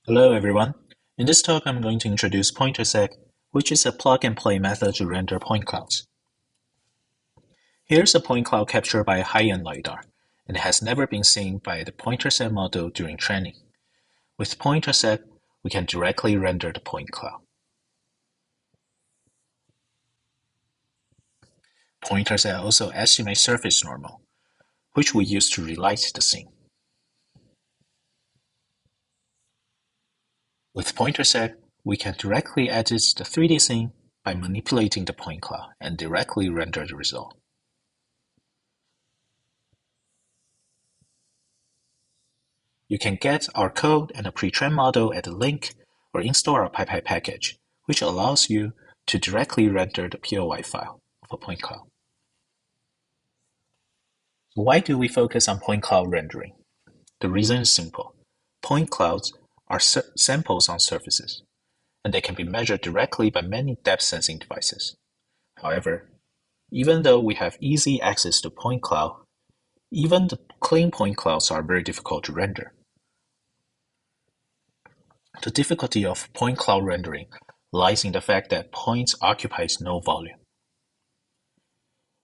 Hello everyone. In this talk, I'm going to introduce Pointersect, which is a plug-and-play method to render point clouds. Here's a point cloud captured by a high-end LiDAR, and it has never been seen by the Pointersect model during training. With Pointersect, we can directly render the point cloud. Pointersect also estimates surface normal, which we use to relight the scene. With Pointersect, we can directly edit the 3D scene by manipulating the point cloud and directly render the result. You can get our code and a pre-trained model at the link or install our PyPy package, which allows you to directly render the POI file of a point cloud. So why do we focus on point cloud rendering? The reason is simple. Point clouds are samples on surfaces, and they can be measured directly by many depth sensing devices. However, even though we have easy access to point cloud, even the clean point clouds are very difficult to render. The difficulty of point cloud rendering lies in the fact that points occupies no volume.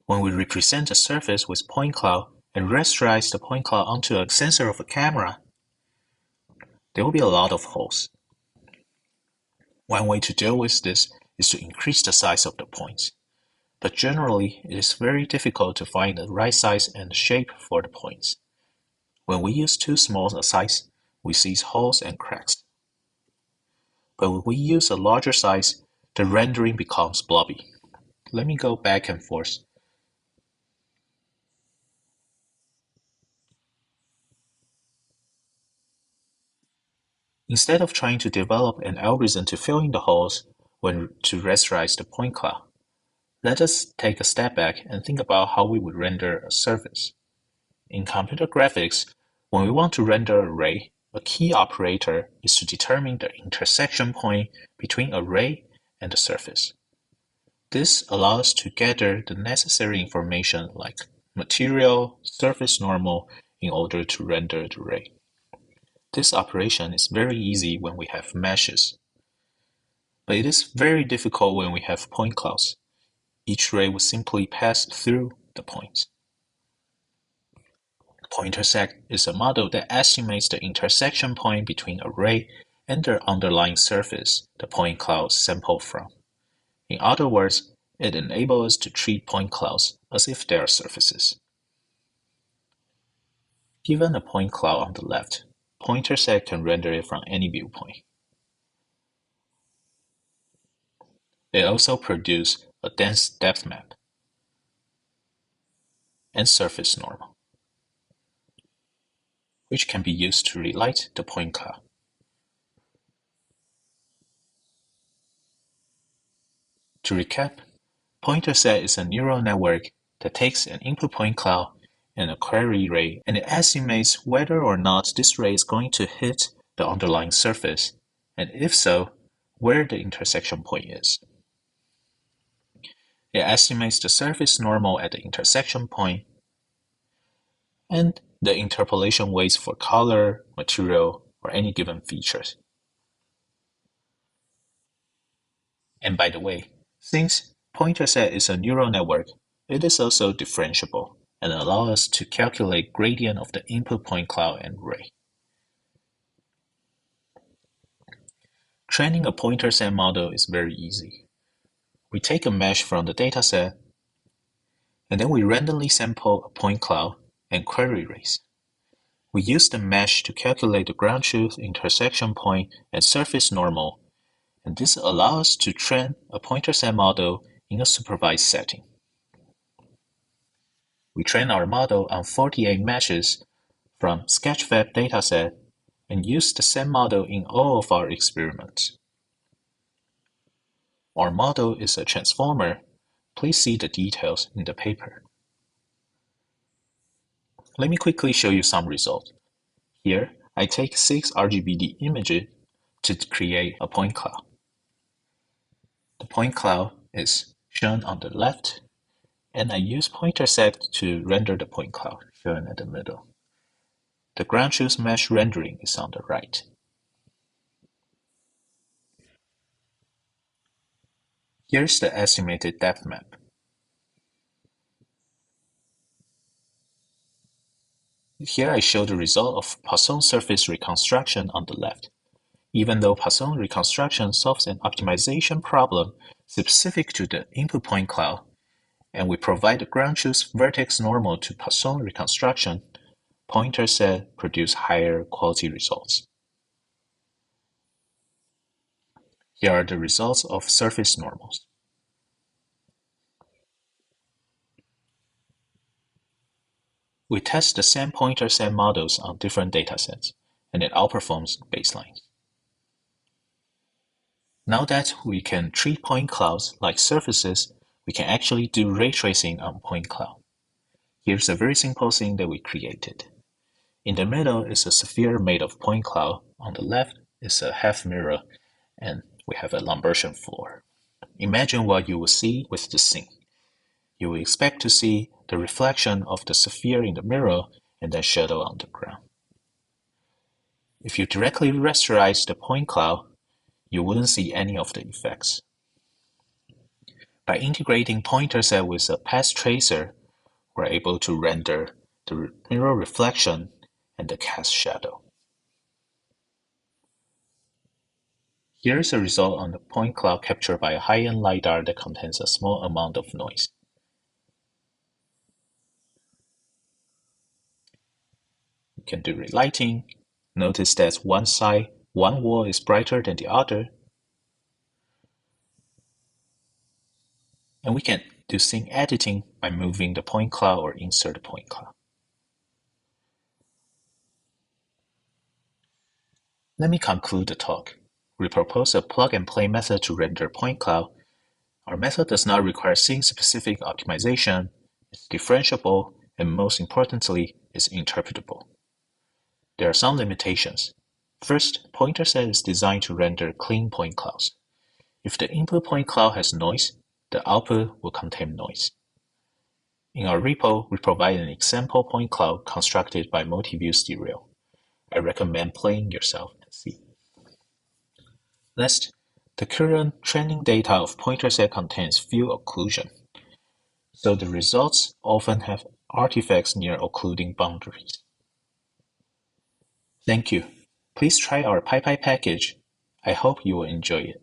When we represent a surface with point cloud and rasterize the point cloud onto a sensor of a camera, there will be a lot of holes. One way to deal with this is to increase the size of the points, but generally it is very difficult to find the right size and shape for the points. When we use too small a size, we see holes and cracks. But when we use a larger size, the rendering becomes blobby. Let me go back and forth. Instead of trying to develop an algorithm to fill in the holes to rasterize the point cloud, let us take a step back and think about how we would render a surface. In computer graphics, when we want to render a ray, a key operator is to determine the intersection point between a ray and the surface. This allows us to gather the necessary information like material, surface normal in order to render the ray. This operation is very easy when we have meshes, but it is very difficult when we have point clouds. Each ray will simply pass through the points. Pointersect is a model that estimates the intersection point between a ray and the underlying surface the point clouds sample from. In other words, it enables us to treat point clouds as if they are surfaces. Given a point cloud on the left, Pointersect can render it from any viewpoint. It also produces a dense depth map and surface normal, which can be used to relight the point cloud. To recap, Pointersect is a neural network that takes an input point cloud and a query ray, and it estimates whether or not this ray is going to hit the underlying surface, and if so, where the intersection point is. It estimates the surface normal at the intersection point and the interpolation weights for color, material, or any given features. And by the way, since Pointersect is a neural network, it is also differentiable and allows us to calculate gradient of the input point cloud and ray. Training a Pointersect model is very easy. We take a mesh from the dataset, and then we randomly sample a point cloud and query rays. We use the mesh to calculate the ground truth, intersection point, and surface normal, and this allows us to train a Pointersect model in a supervised setting. We train our model on 48 meshes from Sketchfab dataset and use the same model in all of our experiments. Our model is a transformer. Please see the details in the paper. Let me quickly show you some results. Here, I take 6 RGBD images to create a point cloud. The point cloud is shown on the left, and I use Pointersect to render the point cloud, shown at the middle. The ground truth mesh rendering is on the right. Here's the estimated depth map. Here I show the result of Poisson surface reconstruction on the left. Even though Poisson reconstruction solves an optimization problem specific to the input point cloud, and we provide the ground truth vertex normal to Poisson reconstruction, Pointersect produce higher quality results. Here are the results of surface normals. We test the same Pointersect models on different datasets, and it outperforms baselines. Now that we can treat point clouds like surfaces, we can actually do ray tracing on point cloud. Here's a very simple thing that we created. In the middle is a sphere made of point cloud. On the left is a half mirror, and we have a Lambertian floor. Imagine what you will see with the scene. You will expect to see the reflection of the sphere in the mirror and then shadow on the ground. If you directly rasterize the point cloud, you wouldn't see any of the effects. By integrating Pointersect with a path tracer, we're able to render the mirror reflection and the cast shadow. Here is a result on the point cloud captured by a high-end LiDAR that contains a small amount of noise. You can do relighting. Notice that one wall is brighter than the other. And we can do scene editing by moving the point cloud or insert the point cloud. Let me conclude the talk. We propose a plug-and-play method to render point cloud. Our method does not require scene-specific optimization, it's differentiable, and most importantly, is interpretable. There are some limitations. First, Pointersect is designed to render clean point clouds. If the input point cloud has noise, the output will contain noise. In our repo, we provide an example point cloud constructed by Multiview Stereo. I recommend playing yourself and see. Next, the current training data of Pointersect contains few occlusion, so the results often have artifacts near occluding boundaries. Thank you. Please try our PyPy package. I hope you will enjoy it.